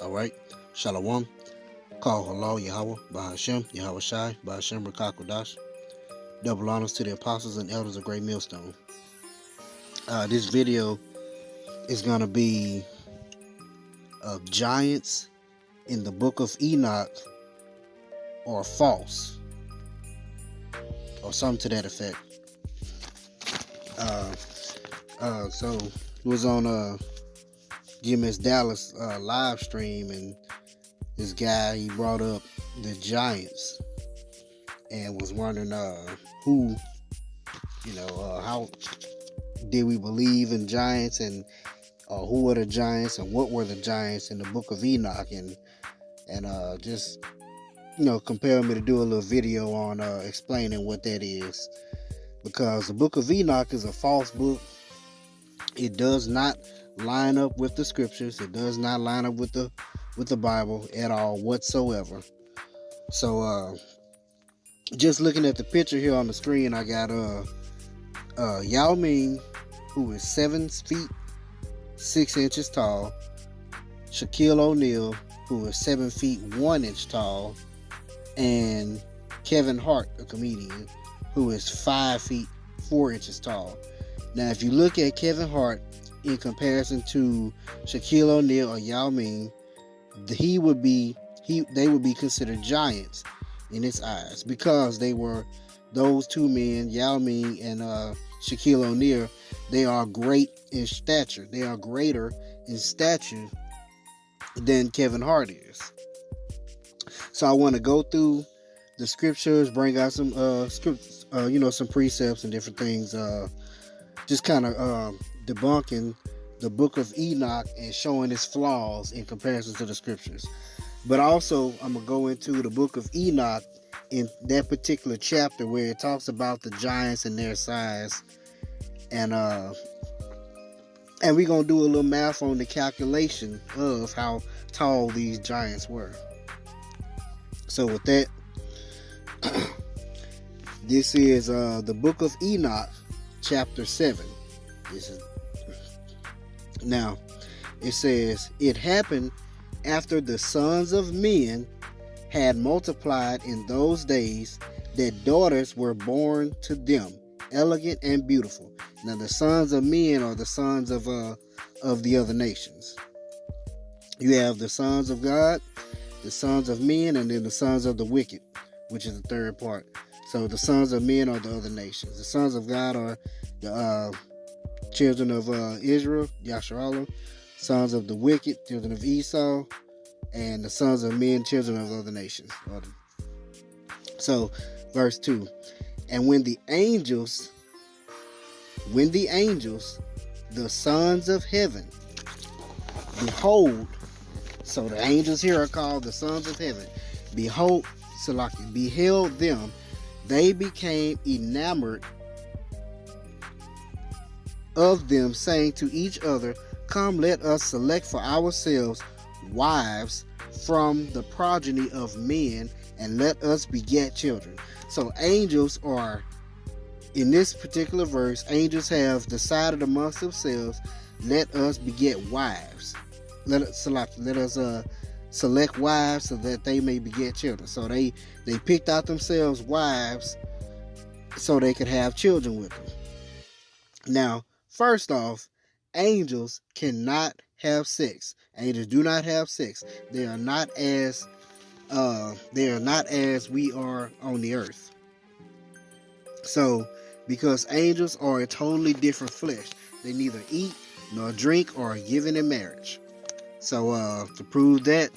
All right. Shalom. Call halal Yahweh, Bahashem, Yahweh Shai, Bahashem Rakakodash. Double honors to the apostles and elders of Great Millstone. This video is going to be of giants in the book of Enoch are false, or something to that effect. So it was on GMS Dallas live stream, and this guy, he brought up the giants and was wondering who, how did we believe in giants, and who were the giants and what were the giants in the book of Enoch, and just compelled me to do a little video on explaining what that is, because the book of Enoch is a false book. It does not line up with the scriptures. It does not line up with the Bible at all whatsoever. So just looking at the picture here on the screen, I got Yao Ming, who is 7 feet 6 inches tall, Shaquille O'Neal, who is 7 feet 1 inch tall, and Kevin Hart, a comedian, who is 5 feet 4 inches tall. Now, if you look at Kevin Hart in comparison to Shaquille O'Neal or Yao Ming, they would be considered giants in his eyes, because they were those two men, Yao Ming and Shaquille O'Neal. They are great in stature. They are greater in stature than Kevin Hart is. So I want to go through the scriptures, bring out some some precepts and different things, just kind of debunking the book of Enoch and showing its flaws in comparison to the scriptures. But also, I'm going to go into the book of Enoch in that particular chapter where it talks about the giants and their size. And we're going to do a little math on the calculation of how tall these giants were. So with that, this is the book of Enoch, chapter 7. Now, it says, "It happened after the sons of men had multiplied in those days, that daughters were born to them, elegant and beautiful." Now, the sons of men are the sons of the other nations. You have the sons of God, the sons of men, and then the sons of the wicked, which is the third part. So the sons of men are the other nations. The sons of God are the children of Israel, Yasharallah. Sons of the wicked, children of Esau. And the sons of men, children of other nations. So, verse 2. "And when the angels, the sons of heaven, behold," so the angels here are called the sons of heaven, beheld them, they became enamored of them, saying to each other, "Come, let us select for ourselves wives from the progeny of men, and let us beget children." So angels are, in this particular verse, angels have decided amongst themselves, let us beget wives. Let us select wives so that they may beget children. So they picked out themselves wives so they could have children with them. Now, first off, angels cannot have sex. Angels do not have sex. They are not as we are on the earth. So, because angels are a totally different flesh, they neither eat nor drink or are given in marriage. So, to prove that,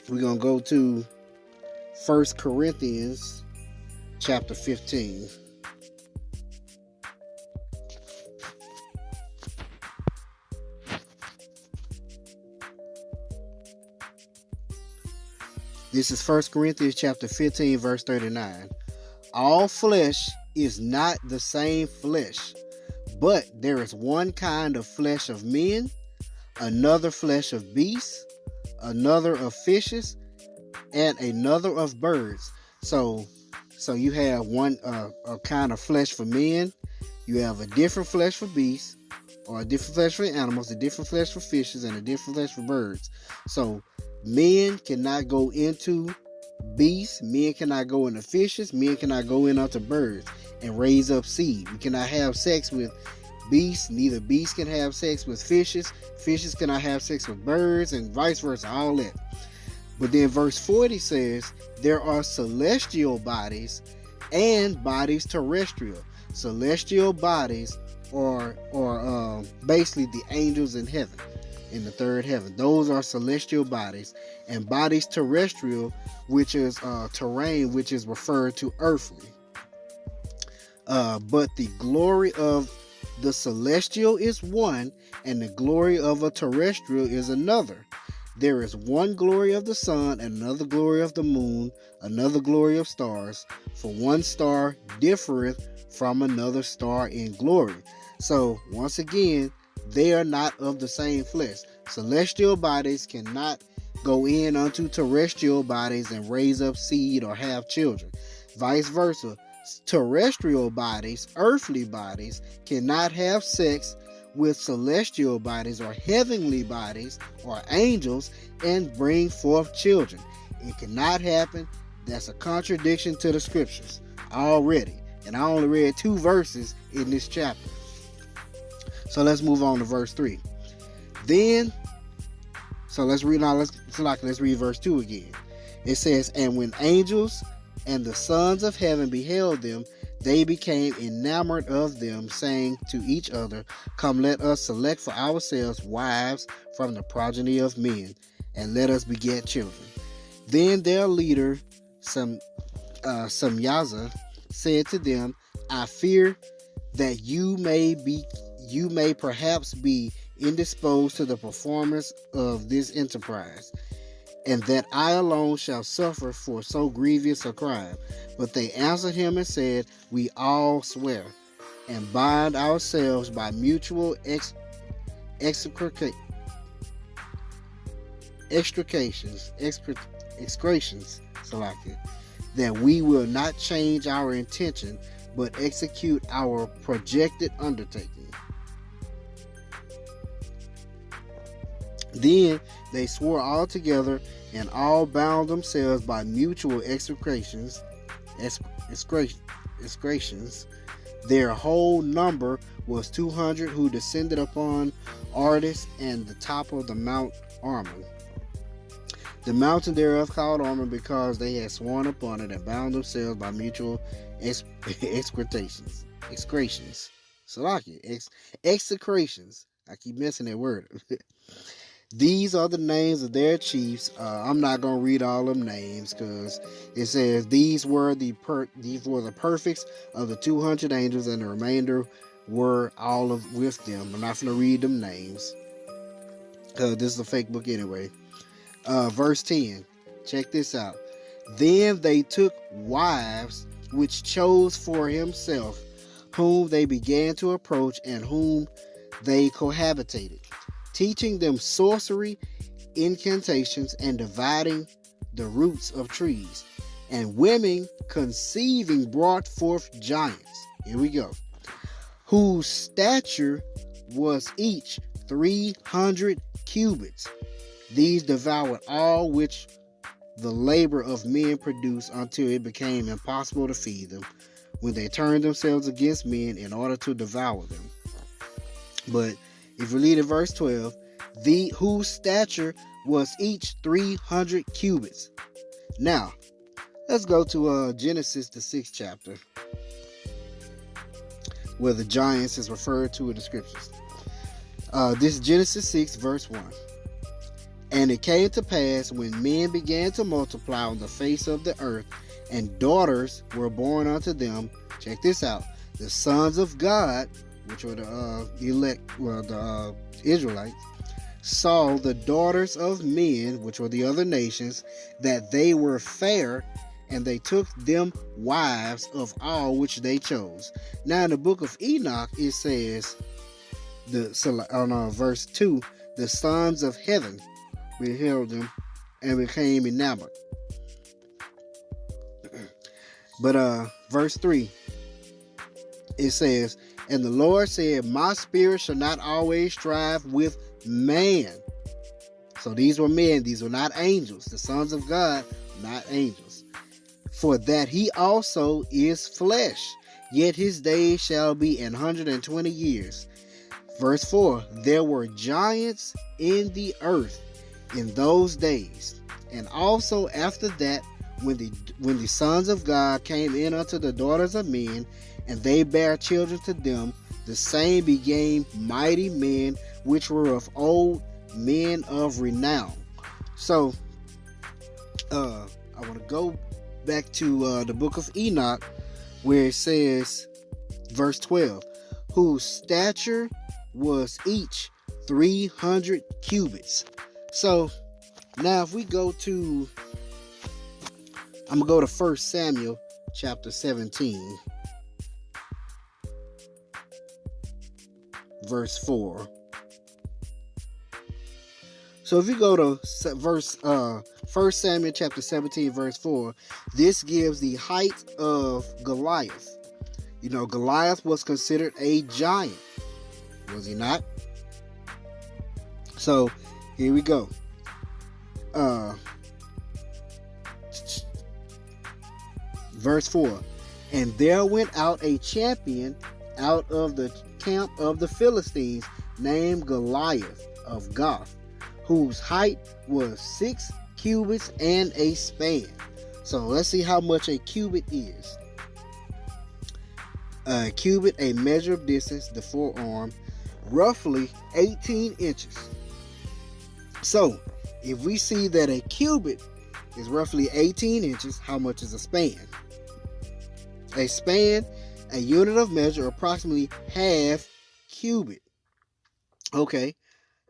we're gonna go to 1 Corinthians chapter 15. This is 1 Corinthians chapter 15, verse 39. "All flesh is not the same flesh, but there is one kind of flesh of men, another flesh of beasts, another of fishes, and another of birds." So you have one a kind of flesh for men, you have a different flesh for beasts, or a different flesh for animals, a different flesh for fishes, and a different flesh for birds. So men cannot go into beasts, men cannot go into fishes, men cannot go in onto birds and raise up seed. We cannot have sex with beasts, neither beasts can have sex with fishes, fishes cannot have sex with birds, and vice versa, all that. But then verse 40 says there are celestial bodies and bodies terrestrial. Celestial bodies are basically the angels in heaven, in the third heaven. Those are celestial bodies, and bodies terrestrial, which is terrain, which is referred to earthly. But the glory of the celestial is one, and the glory of a terrestrial is another. There is one glory of the sun, and another glory of the moon, another glory of stars. For one star differeth from another star in glory. So, once again, they are not of the same flesh. Celestial bodies cannot go in unto terrestrial bodies and raise up seed or have children. Vice versa. Terrestrial bodies, earthly bodies, cannot have sex with celestial bodies or heavenly bodies or angels and bring forth children. It cannot happen. That's a contradiction to the scriptures already. And I only read 2 verses in this chapter. So let's move on to verse 3. Let's read verse 2 again. It says, and when angels and the sons of heaven beheld them, they became enamored of them, saying to each other, come, let us select for ourselves wives from the progeny of men, and let us beget children. Then their leader, Samyaza, said to them, I fear that you may perhaps be indisposed to the performance of this enterprise, and that I alone shall suffer for so grievous a crime. But they answered him and said, we all swear and bind ourselves by mutual excretions, that we will not change our intention, but execute our projected undertaking. Then they swore all together, and all bound themselves by mutual excretions. Their whole number was 200 who descended upon Ardis and the top of the Mount Armon. The mountain thereof called Armon, because they had sworn upon it and bound themselves by mutual excretions. Execrations. I keep messing that word. These are the names of their chiefs. I'm not going to read all them names, because it says these were the perfects of the 200 angels, and the remainder were all with them. I'm not going to read them names, because this is a fake book anyway. Verse 10. Check this out. Then they took wives which chose for himself, whom they began to approach, and whom they cohabitated, teaching them sorcery, incantations, and dividing the roots of trees. And women conceiving brought forth giants. Here we go. Whose stature was each 300 cubits. These devoured all which the labor of men produced, until it became impossible to feed them, when they turned themselves against men in order to devour them. But if you read in verse 12, whose stature was each 300 cubits. Now, let's go to Genesis, the 6th chapter, where the giants is referred to in the scriptures. This is Genesis 6, verse 1. And it came to pass, when men began to multiply on the face of the earth, and daughters were born unto them. Check this out. The sons of God, which were the Israelites, saw the daughters of men, which were the other nations, that they were fair, and they took them wives of all which they chose. Now in the book of Enoch, it says, verse 2, the sons of heaven beheld them and became enamored. But verse 3, it says, And the Lord said, my spirit shall not always strive with man. So these were men. These were not angels. The sons of God, not angels. For that he also is flesh, yet his days shall be 120 years. Verse 4, there were giants in the earth in those days. And also after that, when the sons of God came in unto the daughters of men, and they bare children to them, the same became mighty men, which were of old, men of renown. So, I want to go back to the book of Enoch, where it says, verse 12, whose stature was each 300 cubits. So, now if we go to, I'm going to go to 1 Samuel chapter 17, verse 4. So if you go to 1 Samuel chapter 17, verse 4, this gives the height of Goliath. You know, Goliath was considered a giant, was he not? So here we go. Verse 4, and there went out a champion out of the camp of the Philistines, named Goliath of Gath, whose height was 6 cubits and a span. So let's see how much a cubit is. A cubit, a measure of distance, the forearm, roughly 18 inches. So if we see that a cubit is roughly 18 inches, how much is a span? A span, a unit of measure, approximately half cubit. Okay,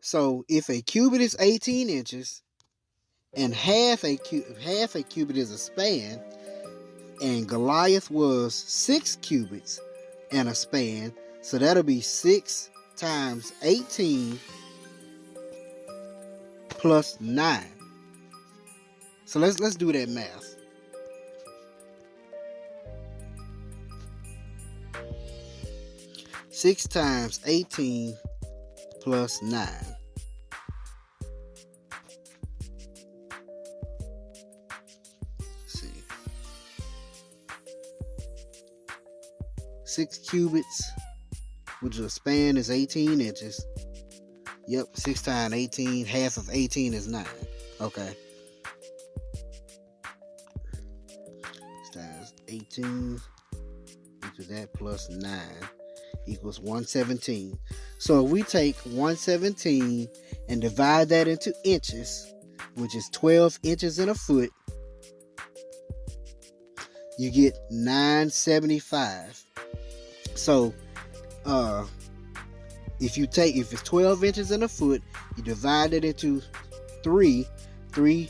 so if a cubit is 18 inches and half a cubit is a span, and Goliath was 6 cubits and a span, so that'll be 6 times 18 plus 9. So let's do that math. Six times 18 plus 9. Let's see. 6 cubits, which a span is 18 inches. Yep, 6 times 18, half of 18 is 9. Okay. 6 times 18 equals that plus 9 equals 117. So if we take 117 and divide that into inches, which is 12 inches in a foot, you get 975. So if it's 12 inches in a foot, you divide it into 3,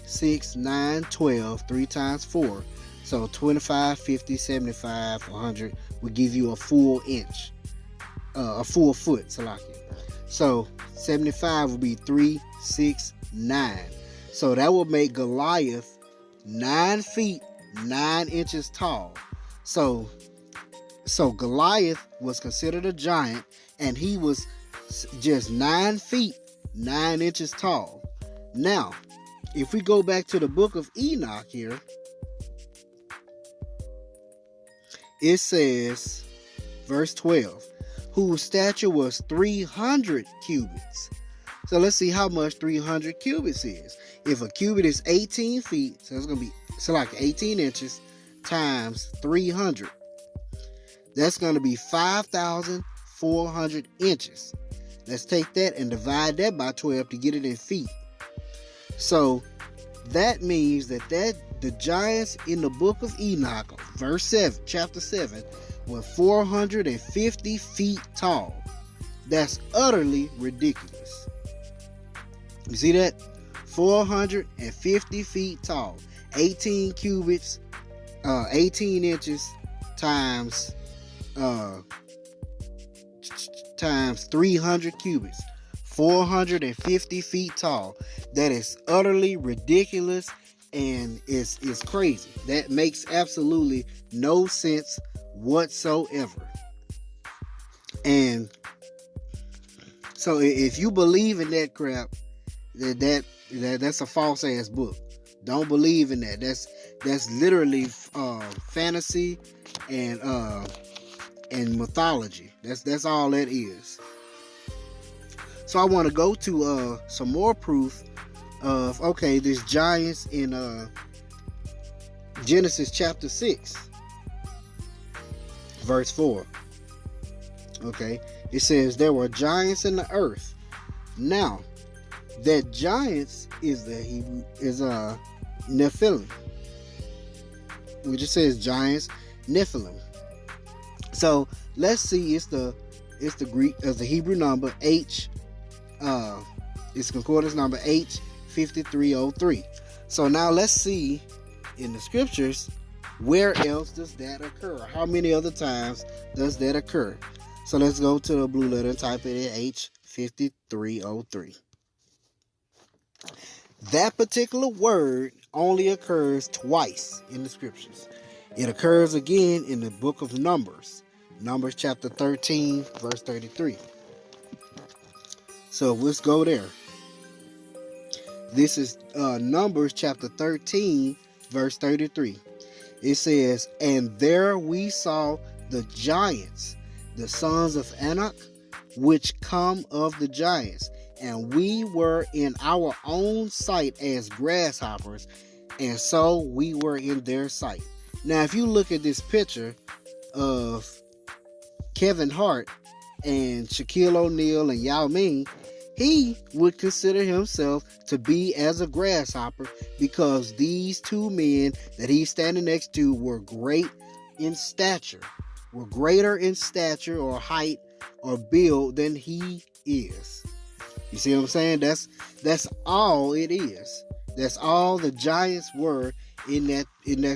6, 9, 12, 3 times 4. So 25, 50, 75, 100 will give you a full inch. A full foot, so 75 would be 3, 6, 9. So that will make Goliath 9 feet 9 inches tall. So Goliath was considered a giant, and he was just 9 feet 9 inches tall. Now, if we go back to the book of Enoch here, it says, verse 12, whose stature was 300 cubits. So let's see how much 300 cubits is. If a cubit is 18 feet, so it's going to be like 18 inches times 300. That's going to be 5,400 inches. Let's take that and divide that by 12 to get it in feet. So that means that the giants in the book of Enoch, verse 7, chapter 7, were 450 feet tall. That's utterly ridiculous. You see that? 450 feet tall. 18 cubits, 18 inches times 300 cubits. 450 feet tall. That is utterly ridiculous, and it's crazy. That makes absolutely no sense whatsoever. And so if you believe in that crap, that's a false ass book. Don't believe in that. That's literally fantasy and mythology. That's all that is. So I want to go to some more proof of, okay, there's giants in Genesis chapter 6, verse 4. Okay, it says there were giants in the earth. Now, that giants is Nephilim. It just says giants, Nephilim. So let's see, it's the Greek as the Hebrew number H. It's concordance number H5303. So now let's see in the scriptures where else does that occur. How many other times does that occur? So let's go to the blue letter and type it in H5303. That particular word only occurs twice in the scriptures. It occurs again in the book of Numbers. Numbers chapter 13, verse 33. So let's go there. This is Numbers chapter 13, verse 33. It says, and there we saw the giants, the sons of Enoch, which come of the giants, and we were in our own sight as grasshoppers, and so we were in their sight. Now, if you look at this picture of Kevin Hart and Shaquille O'Neal and Yao Ming, he would consider himself to be as a grasshopper because these two men that he's standing next to were great in stature, were greater in stature or height or build than he is. You see what I'm saying? That's all it is. That's all the giants were in that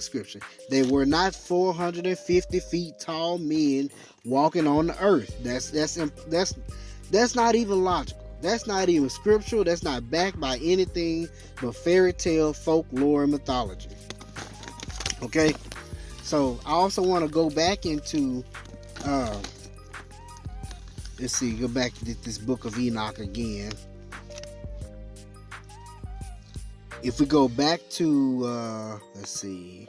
scripture. They were not 450 feet tall men walking on the earth. That's not even logical. That's not even scriptural. That's not backed by anything but fairy tale, folklore, and mythology. Okay? So I also want to go back into let's see, go back to this book of Enoch again. If we go back to let's see,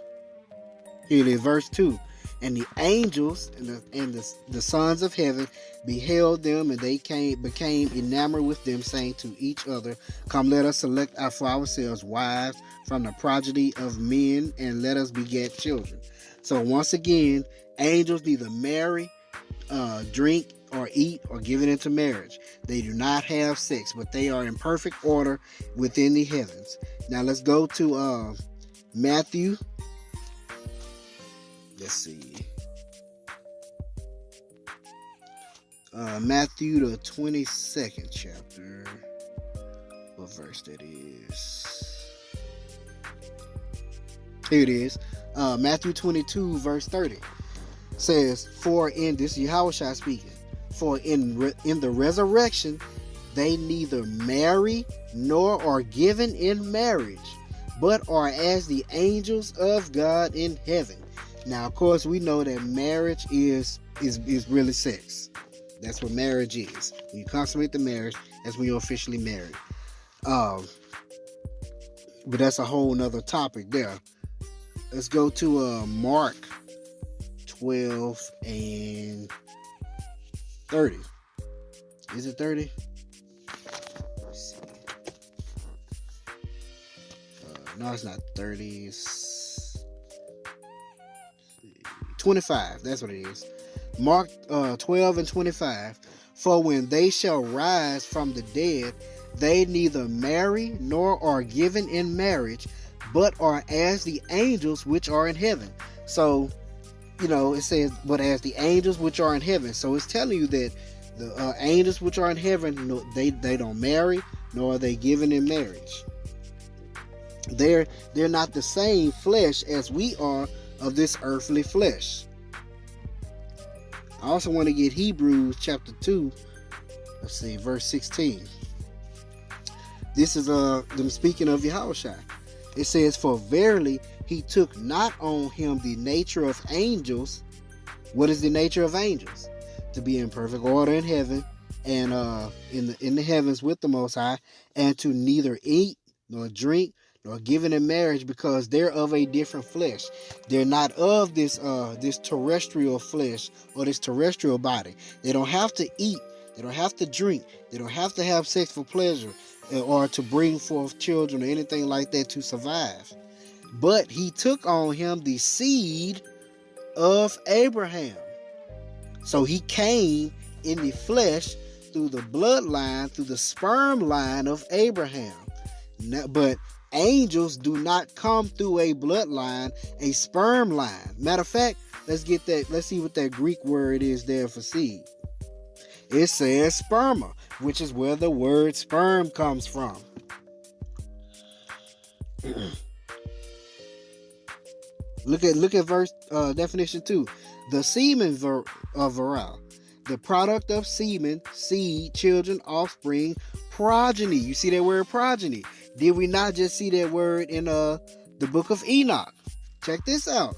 here it is, verse 2. And the angels and the sons of heaven beheld them, and they became enamored with them, saying to each other, come, let us select for ourselves wives from the progeny of men, and let us beget children. So once again, angels neither marry, drink, or eat, or given into marriage. They do not have sex, but they are in perfect order within the heavens. Now let's go to Matthew. Let's see. Matthew, the 22nd chapter. What verse that is? Here it is. Matthew 22, verse 30. Says, for in this, Yahushua speaking, for in the resurrection, they neither marry nor are given in marriage, but are as the angels of God in heaven. Now, of course, we know that marriage is really sex. That's what marriage is. When you consummate the marriage, that's when you're officially married. But that's a whole nother topic there. Let's go to Mark 12 and 30. Is it 30? Let's see. No, it's not 30. It's 25. That's what it is. Mark 12 and 25. For when they shall rise from the dead, they neither marry nor are given in marriage, but are as the angels which are in heaven. So, it says, but as the angels which are in heaven. So it's telling you that the angels which are in heaven, they don't marry, nor are they given in marriage. They're not the same flesh as we are of this earthly flesh. I also want to get Hebrews chapter 2. Let's see, verse 16. This is them speaking of Yahushua. It says, for verily he took not on him the nature of angels. What is the nature of angels? to be in perfect order in heaven, and in the heavens with the Most High, and to neither eat nor drink nor give in marriage, because they're of a different flesh. They're not of this terrestrial flesh or this terrestrial body. They don't have to eat. They don't have to drink. They don't have to have sex for pleasure or to bring forth children or anything like that to survive. But he took on him the seed of Abraham. So he came in the flesh through the bloodline, through the sperm line of Abraham. But angels do not come through a bloodline, a sperm line. Matter of fact, let's see what that Greek word is there for seed. It says sperma, which is where the word sperm comes from. Look at verse definition 2. The semen virile, the product of semen, seed, children, offspring, progeny. You see that word progeny? Did we not just see that word in the book of Enoch? Check this out.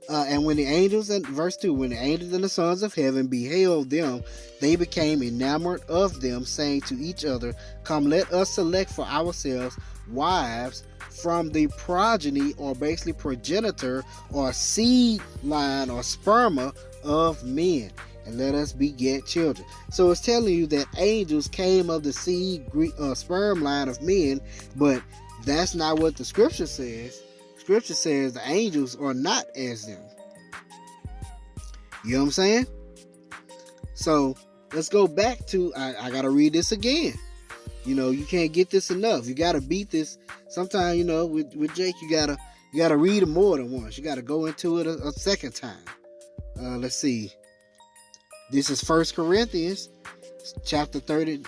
And when the angels, in verse 2, when the angels and the sons of heaven beheld them, they became enamored of them, saying to each other, come, let us select for ourselves wives from the progeny, or basically progenitor, or seed line, or sperma of men, and let us beget children. So it's telling you that angels came of the seed sperm line of men, but that's not what the scripture says. Scripture says the angels are not as them. You know what I'm saying? So let's go back to, I gotta read this again. You can't get this enough. You gotta beat this. Sometimes, with Jake, you gotta read it more than once. You gotta go into it a second time. Let's see. This is 1 Corinthians chapter 15,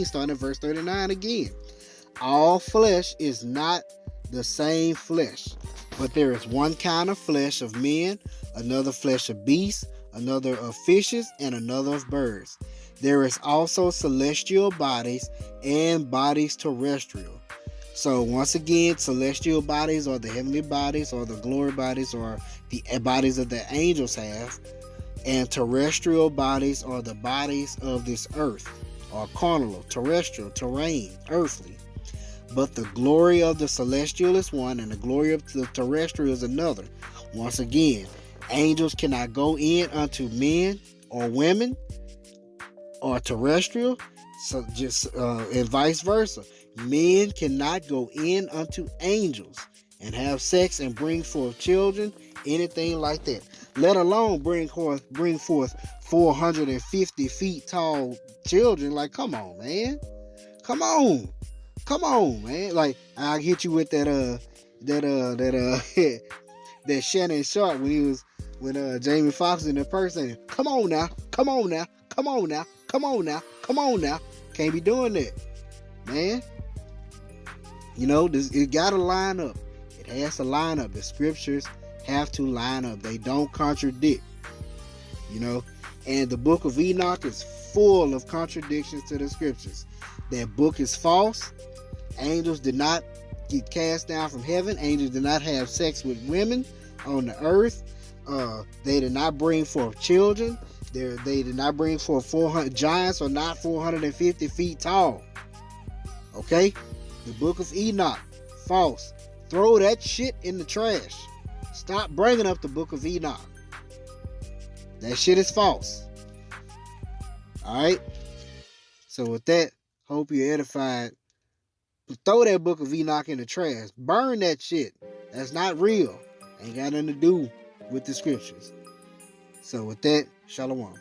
starting at verse 39 again. All flesh is not the same flesh, but there is one kind of flesh of men, another flesh of beasts, another of fishes, and another of birds. There is also celestial bodies and bodies terrestrial. So once again, celestial bodies are the heavenly bodies, or the glory bodies, or the bodies that the angels have, and terrestrial bodies are the bodies of this earth, or carnal, terrestrial, terrain, earthly. But the glory of the celestial is one, and the glory of the terrestrial is another. Once again, angels cannot go in unto men or women or terrestrial, so and vice versa. Men cannot go in unto angels and have sex and bring forth children, anything like that. Let alone bring forth 450 feet tall children. Like, come on, man. Come on, man. Like, I'll hit you with that that Shannon Sharp when Jamie Foxx in the person. Come on now. Can't be doing that, man. It gotta line up. It has to line up. The scriptures have to line up. They don't contradict. And the book of Enoch is full of contradictions to the scriptures. That book is false. Angels did not get cast down from heaven. Angels did not have sex with women on the earth. They did not bring forth children. They did not bring forth 400 giants, are not 450 feet tall. Okay? The book of Enoch, false. Throw that shit in the trash. Stop bringing up the book of Enoch. That shit is false. Alright? So with that, hope you're edified. Throw that book of Enoch in the trash. Burn that shit. That's not real. Ain't got nothing to do with the scriptures. So with that, shalom.